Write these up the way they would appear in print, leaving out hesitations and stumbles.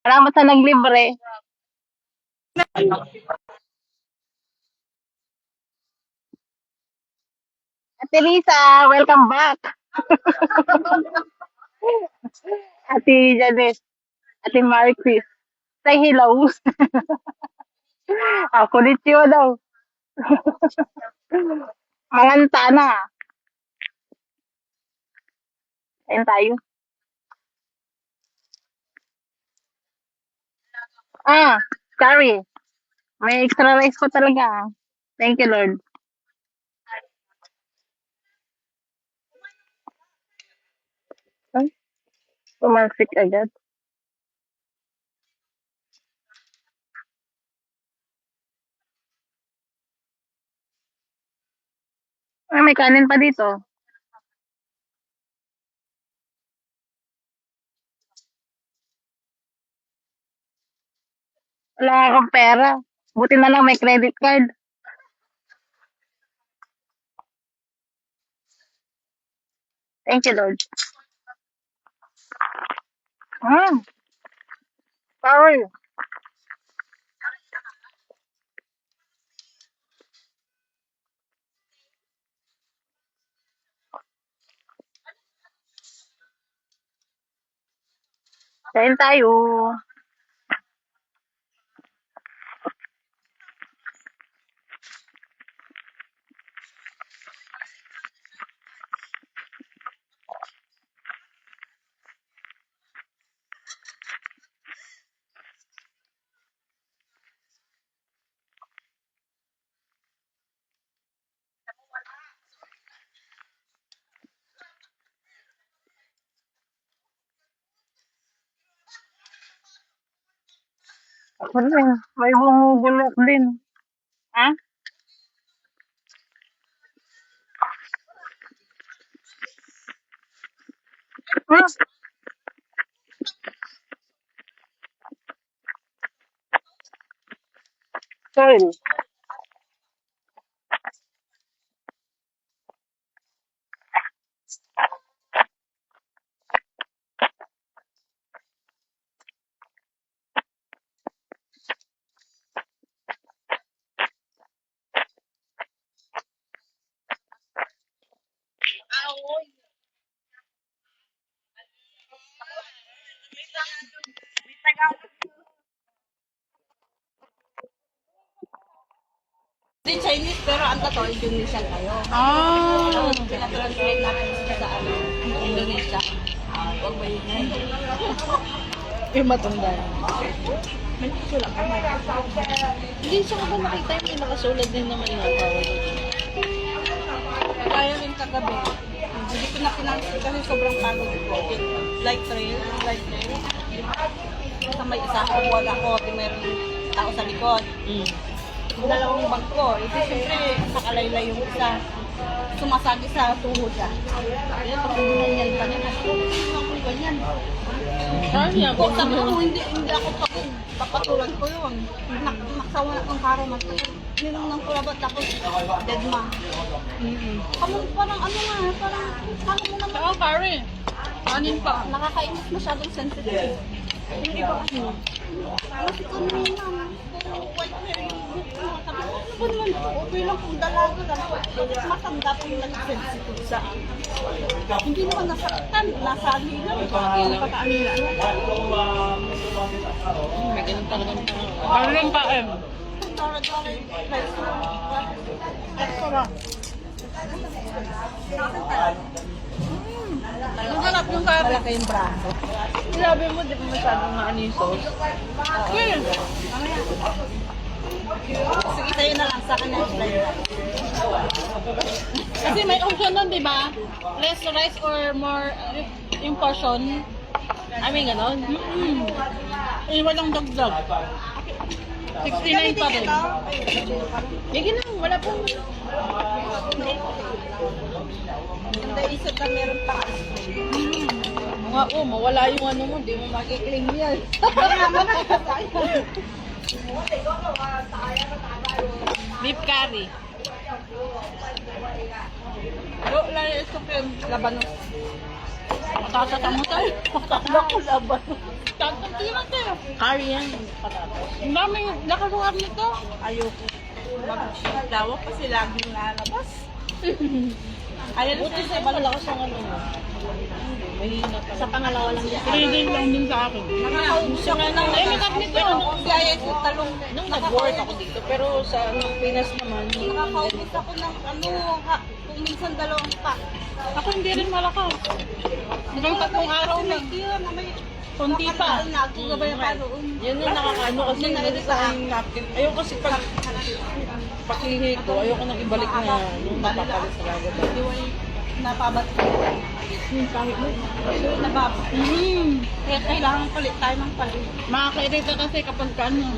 Salamat sa naglibre. Ate Lisa, welcome back. Ate Janice, Ate Marie Chris. Say hello. Konnichiwa daw. Manganta na. Ayun tayo. Sorry. May extra rice ko talaga. Thank you, Lord. Ay, tumalsik agad. Ay, may kanin pa dito. Wala akong pera. Buti na lang may credit card. Thank you, Lord. Sorry. Kain tayo. Ako rin. May bumubulok din. Ha? Hmm? Sorry. Hindi Chinese pero ang totoo Indonesian kayo. Ah. Pinatranslate natin siya sa Indonesia. Huwag ba yun yan? Yung matanda. May sulat ka man. Hindi siya ka ba nakita yung may nakasulat din naman na tawag? Kaya rin kagabi. Hindi ko na pinansin kasi sobrang pagod ko. Light trail. Sa may isa ko, wala ko. Di mayroong tao sa likod. Yung dalawang bag ko. Ito siyempre, nakalaylay yung isa. Sumasagi sa tuhod siya. Ayan, pag ginanyan pa niya. Hindi ako ganyan. Sabi ako, Sabi ko, hindi ako pagod. Papatulan ko yun. Naksawa na kong karo. Ninunang ko labat tapos dead ma. Parang ano nga, parang mo naman. Oo, pare. Kanin pa. Nakakainis masyadong sensitive. Hindi ba ano? Kasi kanina, white hair yung book ko. Sabi ko, ano ba naman ito? Okay lang kung dalaga lang. Matanda po yung sensitive sa hindi naman nasaktan. Nasali lang. Yung pagkaanila. May ganun talaga. Kanin pa, em. Masarap yung kare. Wala kayong braso. Sinabi mo, di ba masyadong maano yung sauce? Okay. Sige, sa'yo na lang. Sa akin na Kasi may option nun, di ba? Less rice or more yung portion. I mean, gano'n. Walang dagdag. 69 pa rin. Sige na, wala pong... Hindi, isa ka meron pa. Nga mawala yung ano mo, di mo makikling yan. Beef curry. Lang yung ito, Labanos. Patatas ang mutay. Akala ko laban. Tantang tayo. Curry yan. Patatas. Ang daming nakagawa nito. Ayoko. Maglawa kasi laging lalabas. Ayaw Buti sa'yo malakas ang ano mo. Mahina pa. Sa pangalawa lang din. 3 days lang din sa akin. Nakakaubos ako ng Eh, may kap nito. Gaya yung talong. Nung nag-work ako dito, pero sa Pinas naman, Nakakaubos ako ng kung minsan 2 pack. ako hindi rin malakas. Hanggang 3 araw na. Yun, na may Konti pa. Nagugabay pa doon. Yun yung nakakaano kasi nalilita yung napkin. Ayoko kasi pag pakihi ko, ayoko nang ibalik na yung napapalit sa lagabay. Napabat ko. Kahit mo. Nababat. Kaya kailangan palit tayo ng palit. Makakairita kasi kapag ano.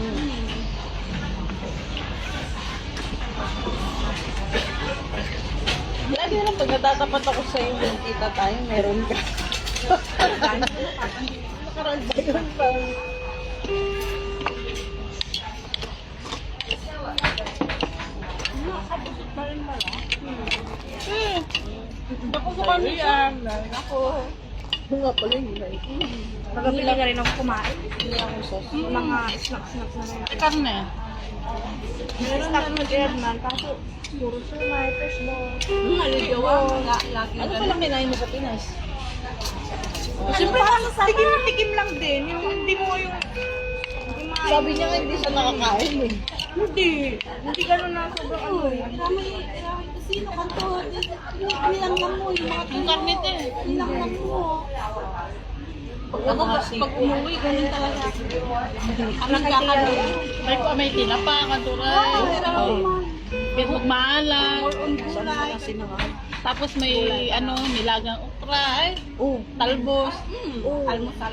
Lagi na lang pag natatapat ako sa iyo, kita tayo, meron ka. Nakaroon ba yun pa? Nakakabusot pa rin pala. Ako sa kanila. Ako. Nga pala yun. Magabili na rin ako kumain. Hindi ako sos. Mga snacks na rin. Karne. Meron na mag-Edman, kaso puro sumay, fresh mo. Naligawa. Ano palang kinain mo sa Pinas? Siyempre, tikim-tikim lang din. Yung hindi mo yung... Sabi niya nga hindi siya nakakain eh. Hindi ganun na sobrang ano. Kami, sino kanto? Nilang lang mo yung mga Yung karnete. nilang lang mo. Ako, pag umuwi, ganun talaga. Ang nagkakalo. May tinapa, katuray. Bihog maalat. More on gulay. Tapos may ano, nilagang okra, talbos. Almusal.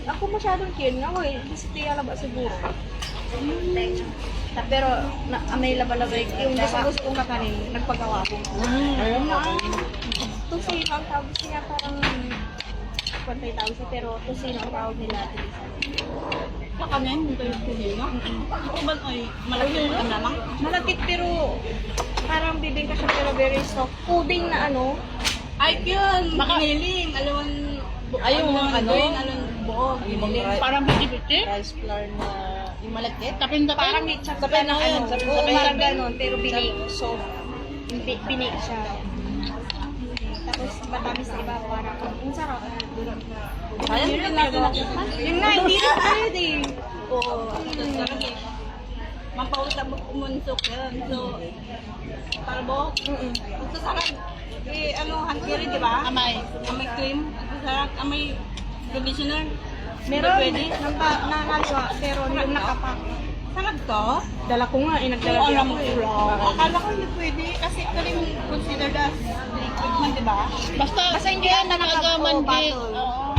Ako masyadong cute nga ko eh. Kasi tiya na ba siguro? Pero may labalabay. Yung gusto kong kakanin, nagpagawa ko. Ayun na. Tusino ang tawag niya parang pantay tawag siya pero tusino ang tawag nila. Sa kanya, hindi kayo pumino. Ako ba, ay, malaki na naman. Malapit pero parang bibingka siya pero very soft. Pudding na ano. Ay, yun. Giniling. Alawan. Ayun, ano? Alawan buo. Giniling. Parang biti-biti. Rice flour na yung malagkit. Tapin-tapin. Parang may chapta Tapin na na yan. ano. Tapin Oo, tapin. parang ganon. Pero binake. So, binake siya. Tapos matamis sa iba. Parang, ang sarap. Ayun, Yun lang Yun nga, hindi rin tayo din. Oo. Mampauta mo umunsok yan. So, parbo. Magsasarap. Eh, ano, hangkiri, di ba? Amay. Amay cream. Magsasarap. Amay conditioner. Meron. Pwede. Nakaliwa. Pero yung nakapak. Sarap to? Dala ko nga. Nagdala din ako. Akala ko hindi pwede. Kasi ito rin considered as liquid man, di ba? Basta hindi yan nakagaman din. bottle. Oo.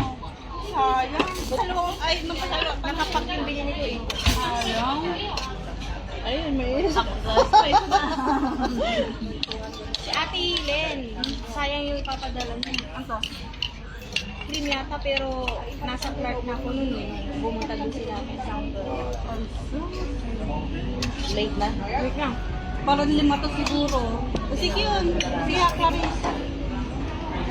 Sayang. Salong. Ay, nakapak yung binili ko eh. Sayang. Ayun, may Si Ate Len, sayang yung ipapadala niya. Ano to? Cream yata pero nasa Clark na ako nun eh. Bumunta dun sila kay Soundor. late na. Wait lang. Parang 5 to siguro. O sige yun. Sige, Clarice.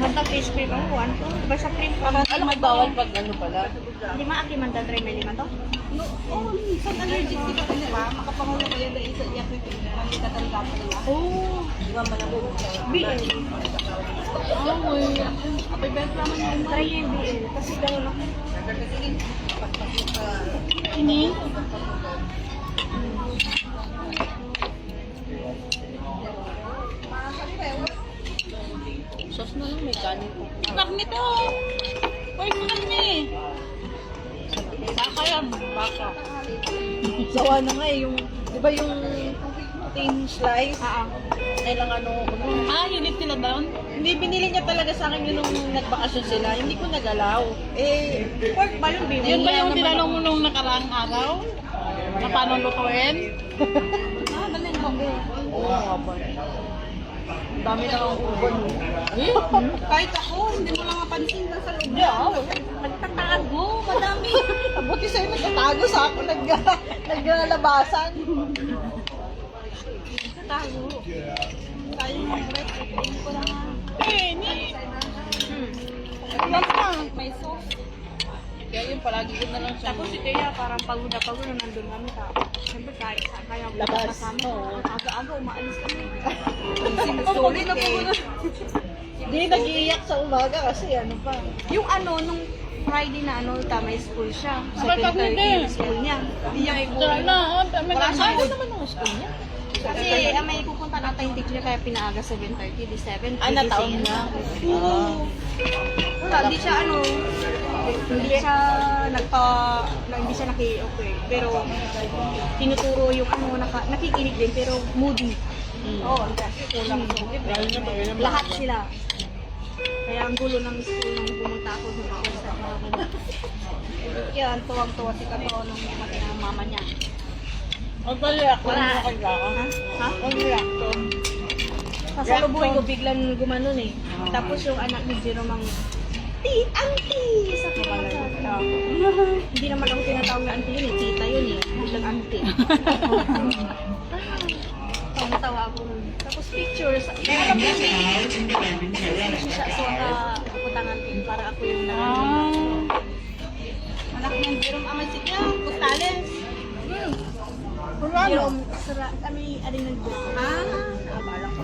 Manta fish cream ang 1 to. Basta cream pa. Alam mo, bawal pag ano pala. 5 aki man dadry may 5 to? No, oh, minsan allergic sila ka diba? Makapangulo kayo na isa iyak yung pagkatanda pa nila. Oh, di ba malabog siya? BL. Oh, wait. Abay, best naman yung try yung BL. Kasi gano'n ako. Ini? Sauce na lang, may kanin po. Karne to! Uy, karne! Baka yan, baka. Sawa na nga eh, yung, di ba yung thin slice? Kailangan ano, Unit nila doon? hindi binili niya talaga sa akin yun nung nagbakasyon sila. Hindi ko nagalaw. Eh, pork ba yung binili? Yun ba yung tinanong mo nung nakaraang araw? Na paano lutuin? Dali mo. Oo, nga ba? Dami na ang ubon. Kahit ako, hindi mo lang mapansin na sa loob. Nagtatago, madami. Buti sa'yo nagtatago sa ako, naglalabasan. Nagtatago. Tayo yung rep, ko lang. Eh, ni. Iwan na. May sauce. Kaya yun, palagi ko na lang siya. Tapos si Thea parang pagod na nandun kami sa... Siyempre kaya Labas. kasama. Oo. Aga-aga umalis kami. Sinusulit Hindi, nag-iiyak sa umaga kasi ano pa. Yung nung Friday na may school siya. Bakit Second hindi? year school niya. Hindi niya Wala, may Wala siya. ayaw naman ang school niya. Kasi may pupunta na tayong teacher kaya pinaaga 7:30, di 7. Nataon na. Wala, hindi siya hindi siya naki-okay. Pero tinuturo yung nakikinig din pero moody. Oo, kasi kulang sa lahat sila. Kaya ang gulo ng school nung pumunta ako sa mga Yan, tuwang-tuwa si Kato nung dumating ang mama niya. Ang paliyak ko Wala. na kailangan. Ha? Ang paliyak ko. Sa salubuhay ko biglang gumanon eh. Tapos yung anak ni Jerome ang auntie! Sa kapatid. Hindi naman ako tinatawag na auntie yun eh. Tita yun eh. Biglang auntie. Tawa ako nun. Tapos pictures. Alam mo siya. So, kaputang auntie. Para ako yung anak ng Jerome Amasik niya. Postales. Jerome, aling nag-book. Naabala ko.